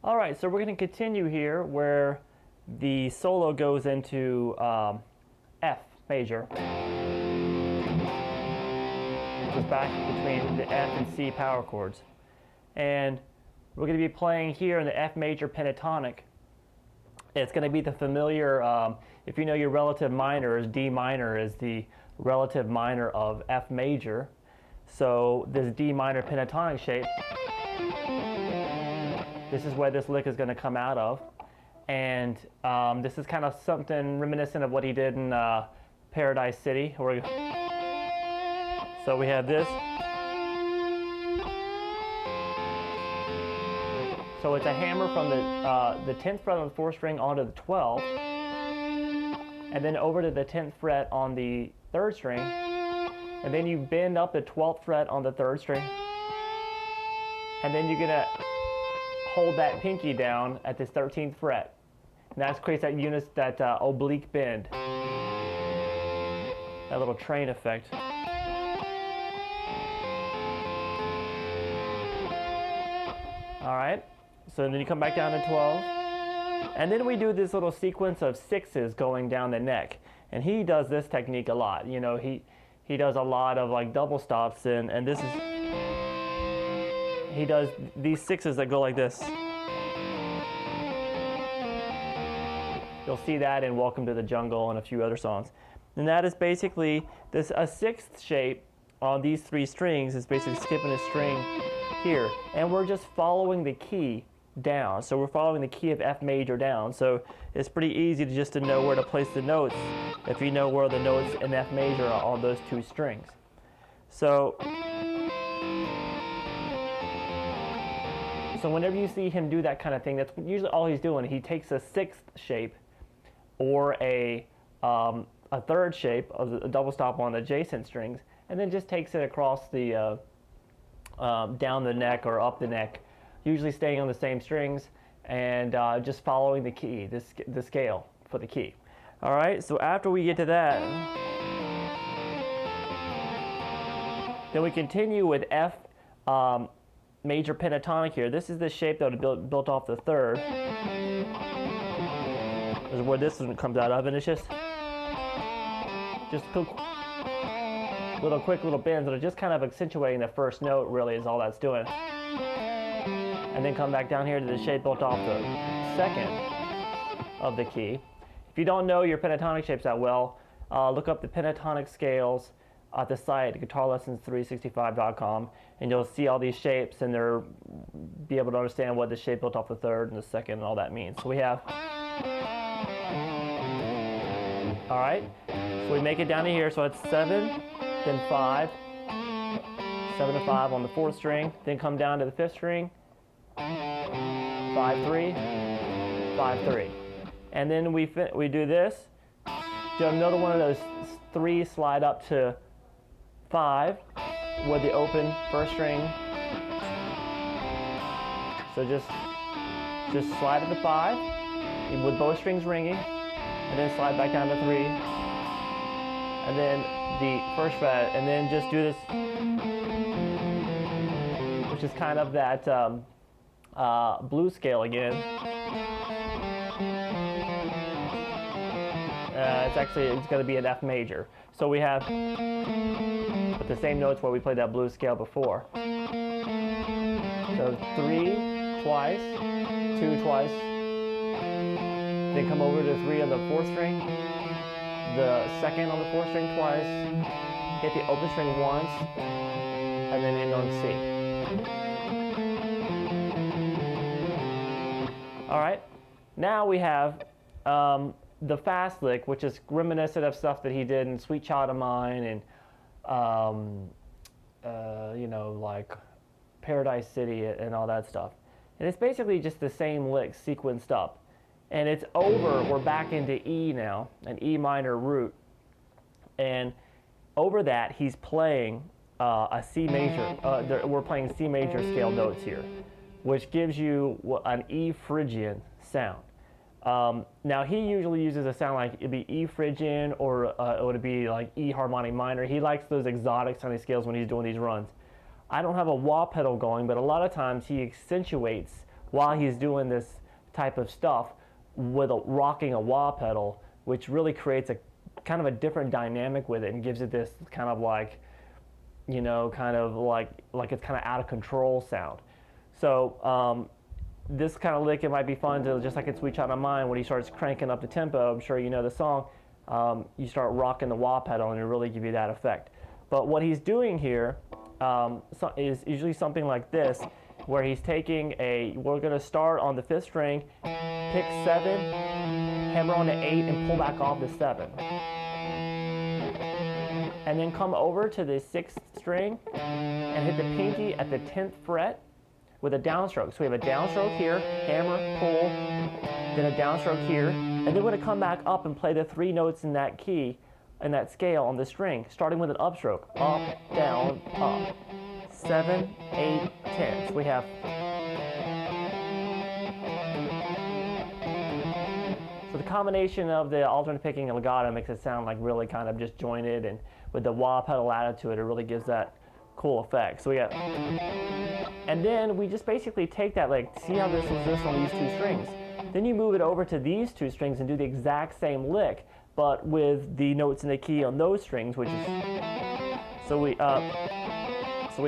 All right, so we're going to continue here where the solo goes into F major. Goes back between the F and C power chords. And we're going to be playing here in the F major pentatonic. It's going to be the familiar, if you know your relative minor, D minor is the relative minor of F major. So this D minor pentatonic shape, this is where this lick is going to come out of. And this is kind of something reminiscent of what he did in Paradise City. So we have this. So it's a hammer from the 10th fret on the 4th string onto the 12th, and then over to the 10th fret on the 3rd string, and then you bend up the 12th fret on the 3rd string, and then you're gonna hold that pinky down at this 13th fret, and that creates that oblique bend, that little train effect. All right. So then you come back down to 12, and then we do this little sequence of 6s going down the neck, and he does this technique a lot. You know, he does a lot of like double stops, and this is, he does these 6s that go like this. You'll see that in Welcome to the Jungle and a few other songs. And that is basically this, a 6th shape on these 3 strings is basically skipping a string here, and we're just following the key down. So we're following the key of F major down. So it's pretty easy to know where to place the notes if you know where the notes in F major are on those 2 strings. So whenever you see him do that kind of thing, that's usually all he's doing. He takes a 6th shape or a 3rd shape of a double stop on adjacent strings, and then just takes it across the down the neck or up the neck, usually staying on the same strings, and just following the key, the scale for the key. All right, so after we get to that, then we continue with F major pentatonic here. This is the shape that was built off the 3rd. This is where this one comes out of, and it's just quick little bends that are just kind of accentuating the first note, really, is all that's doing. And then come back down here to the shape built off the 2nd of the key. If you don't know your pentatonic shapes that well, look up the pentatonic scales at the site, guitarlessons365.com, and you'll see all these shapes, and be able to understand what the shape built off the 3rd and the 2nd and all that means. So we have, all right, so we make it down to here, so it's 7, then 5, 7 to 5 on the 4th string, then come down to the 5th string, 5, 3, 5, 3. And then we do this, do another one of those 3 slide up to 5 with the open 1st string. So just slide it to 5 with both strings ringing, and then slide back down to 3, and then the 1st fret, and then just do this, which is kind of that blues scale again. It's going to be an F major. So we have with the same notes where we played that blues scale before. So 3 twice, 2 twice, then come over to 3 on the 4th string, the 2nd on the 4th string twice, hit the open string once, and then end on C. All right, now we have the fast lick, which is reminiscent of stuff that he did in Sweet Child of Mine and you know, like Paradise City and all that stuff. And it's basically just the same lick sequenced up. And it's over, we're back into E now, an E minor root. And over that, he's playing a C major. We're playing C major scale notes here, which gives you an E Phrygian sound. Now he usually uses a sound like it'd be E Phrygian, or it would be like E harmonic minor. He likes those exotic sounding scales when he's doing these runs. I don't have a wah pedal going, but a lot of times he accentuates while he's doing this type of stuff with rocking a wah pedal, which really creates a kind of a different dynamic with it and gives it this kind of like, you know, kind of like it's kind of out of control sound. So this kind of lick, it might be fun to, just like in Sweet Child of Mine, when he starts cranking up the tempo, I'm sure you know the song, you start rocking the wah pedal and it really give you that effect. But what he's doing here is usually something like this, where he's taking we're going to start on the 5th string, pick 7, hammer on the 8, and pull back off the 7. And then come over to the 6th string and hit the pinky at the 10th fret with a downstroke. So we have a downstroke here, hammer, pull, then a downstroke here, and then we're going to come back up and play the 3 notes in that key, in that scale on the string, starting with an upstroke. Up, down, up. 7, 8, 10. So we have. So the combination of the alternate picking and legato makes it sound like really kind of just jointed, and with the wah pedal added to it, it really gives that cool effect. So we got, and then we just basically take that, like, see how this was this on these 2 strings. Then you move it over to these 2 strings and do the exact same lick, but with the notes in the key on those strings, which is, so we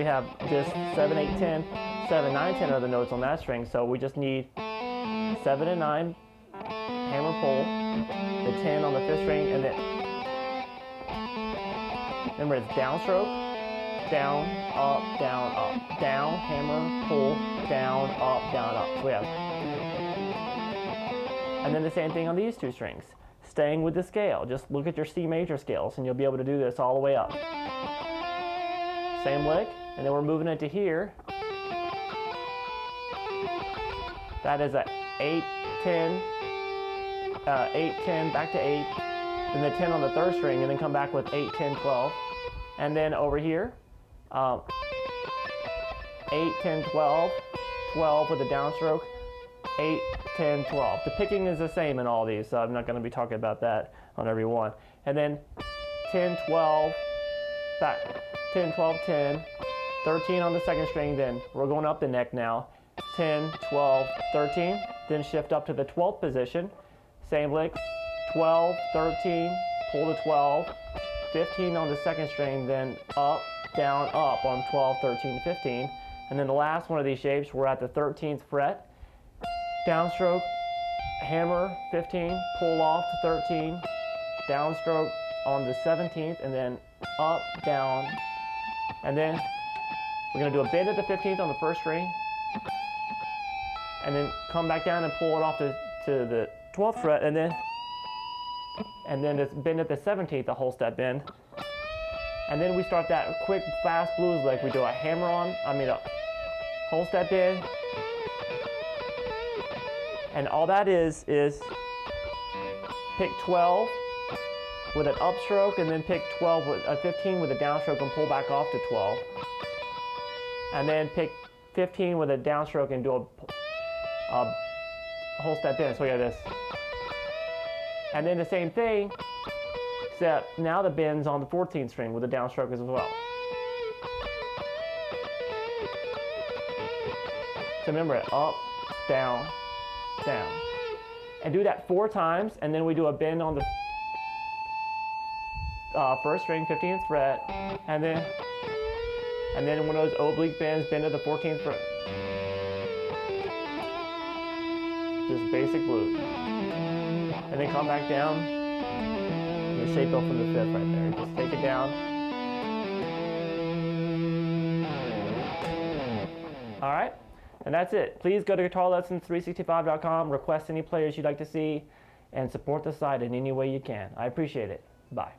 have this 7, 8, 10, 7, 9, 10 are the notes on that string, so we just need 7 and 9, hammer pull, the 10 on the 5th string, and then, remember it's downstroke, down, up, down, hammer, pull, down, up. So we have, and then the same thing on these 2 strings. Staying with the scale, just look at your C major scales and you'll be able to do this all the way up. Same lick, and then we're moving it to here. That is a 8, 10, 8, 10, back to 8, then the 10 on the 3rd string, and then come back with 8, 10, 12. And then over here, 8, 10, 12, 12 with a downstroke, 8, 10, 12. The picking is the same in all these, so I'm not going to be talking about that on every one. And then 10, 12, back, 10, 12, 10, 13 on the 2nd string, then we're going up the neck now, 10, 12, 13, then shift up to the 12th position, same lick, 12, 13, pull the 12, 15 on the 2nd string, then up, down, up on 12, 13, 15, and then the last one of these shapes, we're at the 13th fret, downstroke, hammer, 15, pull off to 13, downstroke on the 17th, and then up, down, and then we're going to do a bend at the 15th on the 1st string, and then come back down and pull it off to the 12th fret, and then this bend at the 17th, a whole step bend, and then we start that quick, fast blues lick. We do a hammer on, a whole step bend, and all that is pick 12 with an upstroke, and then pick 12 with a 15 with a downstroke and pull back off to 12, and then pick 15 with a downstroke and do a whole step bend. So we have this, and then the same thing, except now the bend's on the 14th string with a downstroke as well. So remember it, up, down, down, and do that 4 times, and then we do a bend on the 1st string, 15th fret, and then one of those oblique bends, bend to the 14th fret. Just basic blues, and then come back down. The shape up from the 5th right there. Just take it down. All right. And that's it. Please go to guitarlessons365.com, request any players you'd like to see, and support the site in any way you can. I appreciate it. Bye.